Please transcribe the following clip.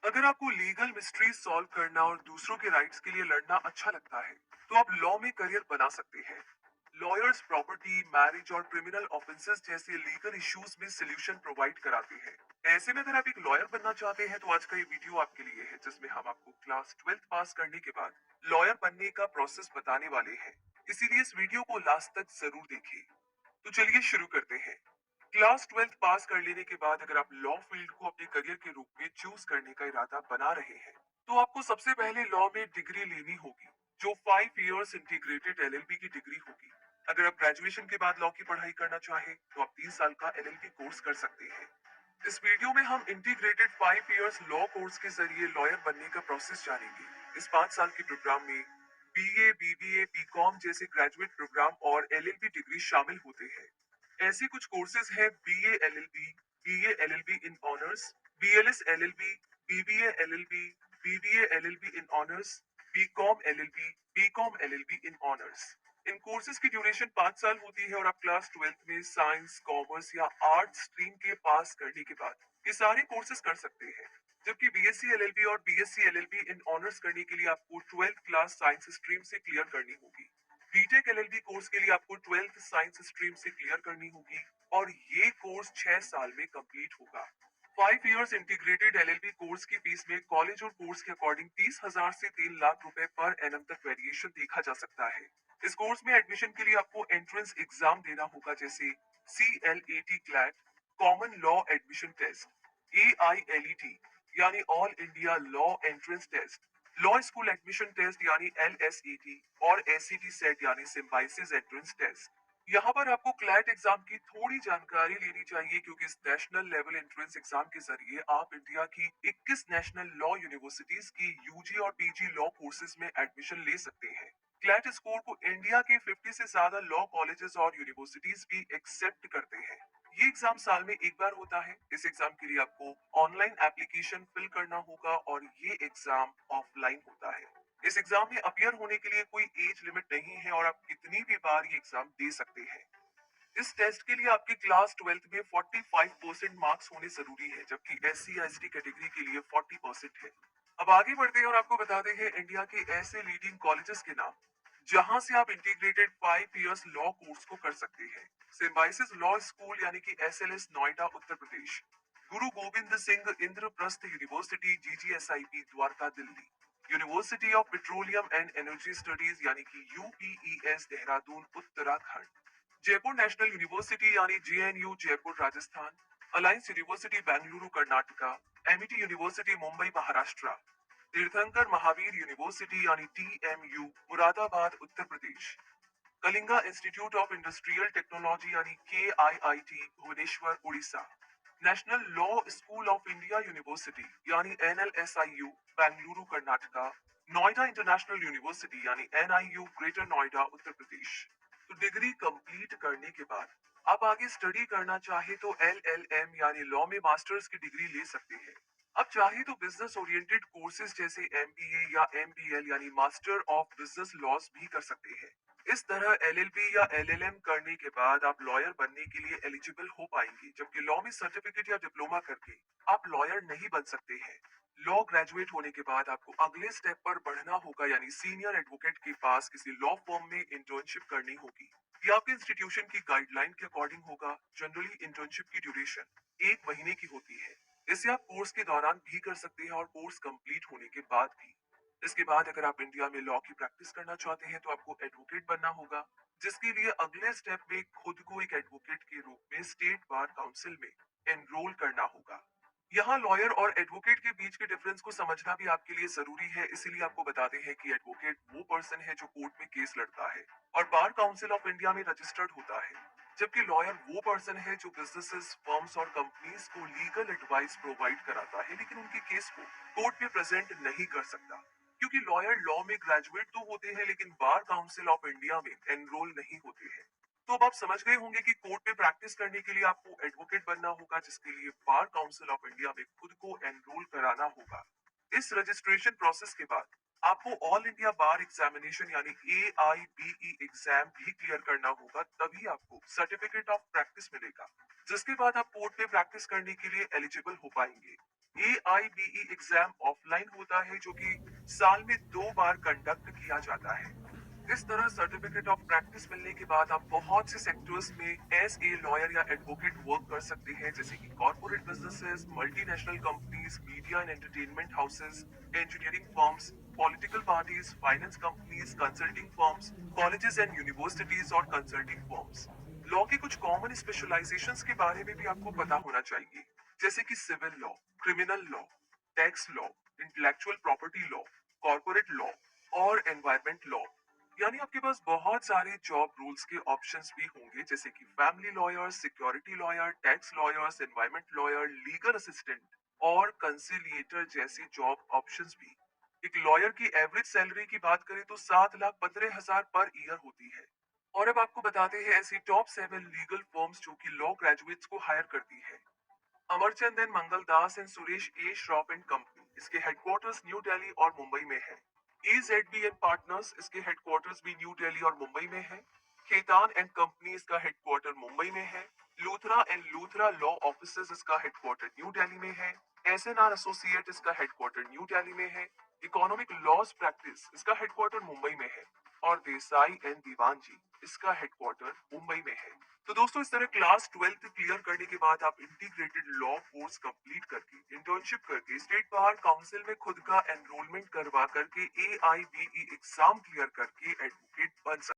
अगर आपको legal mystery solve करना और दूसरों के राइट्स के लिए लड़ना अच्छा लगता है, तो आप लॉ में करियर बना सकते हैं। लॉयर्स प्रॉपर्टी, मैरिज और क्रिमिनल ऑफेंसेस जैसे लीगल इश्यूज में सॉल्यूशन प्रोवाइड कराते हैं। ऐसे में अगर आप एक लॉयर बनना चाहते हैं, तो आज का ये वीडियो आपके लिए है, जिसमें हम आपको क्लास 12th पास करने के बाद लॉयर बनने का प्रोसेस बताने वाले हैं। इसीलिए इस वीडियो को लास्ट तक जरूर देखिए। तो चलिए शुरू करते हैं। क्लास 12th पास कर लेने के बाद अगर आप लॉ फील्ड को अपने करियर के रूप में चूज करने का इरादा बना रहे हैं, तो आपको सबसे पहले लॉ में डिग्री लेनी होगी, जो 5 इयर्स इंटीग्रेटेड एलएलबी की डिग्री होगी। अगर आप ग्रेजुएशन के बाद लॉ की पढ़ाई करना चाहें, तो आप 3 साल का एलएलबी कोर्स कर सकते हैं। इस वीडियो में हम इंटीग्रेटेड 5 इयर्स लॉ कोर्स के जरिए लॉयर बनने का प्रोसेस जानेंगे। इस 5 साल के प्रोग्राम में बीए, बीबीए, बीकॉम जैसे ग्रेजुएट प्रोग्राम और एलएलबी डिग्री शामिल होते हैं। ऐसे कुछ कोर्सेज हैं: BA LLB, BA LLB in honours, BLS LLB, BBA LLB, BBA LLB in honours, BCom LLB, BCom LLB in honours. इन कोर्सेज की ड्यूरेशन 5 साल होती है और आप क्लास 12th में साइंस, कॉमर्स या आर्ट स्ट्रीम के पास करने के बाद ये सारे कोर्सेज कर सकते हैं। जबकि बीएससी एलएलबी और बीएससी एलएलबी इन ऑनर्स करने के लिए आपको 12th क्लास साइंस स्ट्रीम से क्लियर करनी होगी। बीटेक एलएलबी कोर्स के लिए आपको 12th साइंस स्ट्रीम से क्लियर करनी होगी और ये कोर्स 6 साल में कंप्लीट होगा। 5 इयर्स इंटीग्रेटेड एलएलबी कोर्स की फीस में कॉलेज और कोर्स के अकॉर्डिंग 30,000 से 3 लाख रुपए पर एनम तक वेरिएशन देखा जा सकता है। इस कोर्स में एडमिशन के लिए आपको एंट्रेंस एग्जाम देना होगा, जैसे CLAT CLAT, common law admission test, AILET यानी all India law entrance test, law school admission test यानी LSET और SET सेट यानी सिम्बाइसिस एंट्रेंस टेस्ट। यहाँ पर आपको क्लैट एग्जाम की थोड़ी जानकारी लेनी चाहिए, क्योंकि इस नेशनल लेवल एंट्रेंस एग्जाम के जरिए आप इंडिया की 21 नेशनल लॉ यूनिवर्सिटीज की यूजी और पीजी लॉ कोर्सेज में एडमिशन ले सकते हैं। क्लैट स्कोर को इंडिया के 50 से ज्यादा लॉ कॉलेजेस और यूनिवर्सिटीज भी एक्सेप्ट करते हैं। ये एग्जाम साल में एक बार होता है। इस एग्जाम के लिए आपको ऑनलाइन एप्लीकेशन फिल करना होगा और ये एग्जाम ऑफलाइन होता है। इस एग्जाम में अपियर होने के लिए कोई एज लिमिट नहीं है और आप कितनी भी बार ये एग्जाम दे सकते हैं। इस टेस्ट के लिए आपकी क्लास 12th में 45% मार्क्स होने जरूरी है, जबकि SC/ST कैटेगरी के लिए 40% है। अब आगे बढ़ते हैं और आपको बताते हैं इंडिया के ऐसे लीडिंग कॉलेजेस के नाम, जहां से आप इंटीग्रेटेड 5 इयर्स लॉ कोर्स को कर सकते हैं। सिम्बाइसिस लॉ स्कूल यानी कि SLS, Noida, Uttar Pradesh. Guru Gobind Singh Indraprastha university, GGSIP, Dwarka, Delhi. University of petroleum and energy studies यानी कि UPES, Dehradun, Uttarakhand. Jaipur national university यानी JNU, Jaipur, Rajasthan. Alliance university, Bengaluru, Karnataka. Amity university, Mumbai, Maharashtra. Tirthankar Mahaveer university यानी TMU, Moradabad, Uttar Pradesh. Kalinga institute of industrial technology यानी KIIT, Bhubaneswar, Orissa. National law school of India university यानी NLSIU, Bengaluru, Karnataka. Noida international university यानी NIU, greater Noida, Uttar प्रदेश। तो degree complete करने के बाद आप आगे स्टडी करना चाहे तो LLM यानी लॉ में मास्टर्स की डिग्री ले सकते हैं। अब चाहे तो बिजनेस ओरिएंटेड कोर्सेज जैसे MBA या MBL यानी मास्टर ऑफ बिजनेस लॉज भी कर सकते हैं। इस तरह LLB या LLM करने के बाद आप लॉयर बनने के लिए एलिजिबल हो पाएंगे, जबकि लॉ में सर्टिफिकेट या डिप्लोमा करके आप लॉयर नहीं बन सकते हैं। लॉ ग्रेजुएट होने के बाद आपको अगले स्टेप पर बढ़ना होगा, यानी सीनियर एडवोकेट के पास किसी लॉ फर्म में इंटर्नशिप करनी होगी। ये आपके इंस्टीट्यूशन की गाइडलाइन के अकॉर्डिंग होगा। जनरली इंटर्नशिप की ड्यूरेशन 1 महीने की होती है। इसे आप कोर्स के दौरान भी कर सकते हैं और कोर्स कंप्लीट होने के बाद भी। इसके बाद अगर आप इंडिया में लॉ की प्रैक्टिस करना चाहते हैं, तो आपको एडवोकेट बनना होगा, जिसके लिए अगले स्टेप में खुद को एक एडवोकेट के रूप में स्टेट बार काउंसिल में एनरोल करना होगा। यहाँ लॉयर और एडवोकेट के बीच के डिफरेंस को समझना भी आपके लिए जरूरी है, इसीलिए आपको बताते हैं कि एडवोकेट वो पर्सन है जो कोर्ट में केस लड़ता है और बार काउंसिल ऑफ इंडिया में रजिस्टर्ड होता है, जबकि लॉयर वो पर्सन है जो बिजनेसेस, फर्म्स और कंपनीज को लीगल एडवाइस प्रोवाइड कराता है, लेकिन उनके केस को कोर्ट में प्रेजेंट नहीं कर सकता, क्योंकि लॉयर लॉ में ग्रेजुएट तो होते हैं लेकिन बार काउंसिल ऑफ इंडिया में एनरोल नहीं होते हैं। तो अब आप समझ गए होंगे कि कोर्ट में प्रैक्टिस करने के लिए आपको एडवोकेट बनना होगा, जिसके लिए बार काउंसिल ऑफ इंडिया में खुद को एनरोल कराना होगा। इस रजिस्ट्रेशन प्रोसेस के बाद आपको ऑल इंडिया बार एग्जामिनेशन यानी AIBE एग्जाम भी क्लियर करना होगा, तभी आपको सर्टिफिकेट ऑफ प्रैक्टिस मिलेगा, जिसके बाद आप कोर्ट में प्रैक्टिस करने के लिए एलिजिबल हो पाएंगे। AIBE एग्जाम ऑफलाइन होता है जो कि साल में 2 बार कंडक्ट किया जाता है। इस तरह सर्टिफिकेट ऑफ प्रैक्टिस मिलने के बाद आप बहुत से सेक्टर्स में एज ए लॉयर या एडवोकेट वर्क कर सकते हैं, जैसे कि corporate businesses, multinational companies, media and entertainment houses, engineering firms, political parties, finance companies, consulting firms, colleges and universities और कंसल्टिंग फर्म्स। लॉ के कुछ कॉमन स्पेशलाइजेशंस के बारे में भी आपको पता होना चाहिए, जैसे कि civil law, criminal law, tax law, intellectual property law, corporate law और एनवायरमेंट लॉ। यानी आपके पास बहुत सारे जॉब रूल्स के ऑप्शंस भी होंगे, जैसे कि family lawyer, security lawyer, tax lawyers, environment lawyer, legal assistant और कंसिलिएटर जैसे जॉब ऑप्शंस भी। एक लॉयर की एवरेज सैलरी की बात करें तो 7,15,000 पर ईयर होती है। और अब आपको बताते हैं ऐसी टॉप 7 लीगल फर्म्स जो कि लॉ ग्रेजुएट्स को हायर करती है। Amarchand and Mangal Das and Suresh A Shroff and company, इसके हेडक्वार्टर्स न्यू दिल्ली और मुंबई में है। EZB एंड पार्टनर्स, इसके हेडक्वार्टर्स भी न्यू दिल्ली और मुंबई में है। खेतान एंड कंपनी, इसका हेडक्वार्टर मुंबई में है। Luthra and Luthra law offices, इसका हेडक्वार्टर न्यू दिल्ली में है। SNR एसोसिएट, इसका हेडक्वार्टर न्यू दिल्ली में है। इकोनॉमिक लॉज प्रैक्टिस, इसका हेडक्वार्टर मुंबई में है। और देसाई एंड दीवानजी, इसका हेडक्वार्टर मुंबई में है। तो दोस्तों, इस तरह क्लास 12th क्लियर करने के बाद आप इंटीग्रेटेड लॉ कोर्स कंप्लीट करके, इंटर्नशिप करके, स्टेट बार काउंसिल में खुद का एनरोलमेंट करवा करके AIBE एग्जाम क्लियर करके एडवोकेट बन सकते हैं।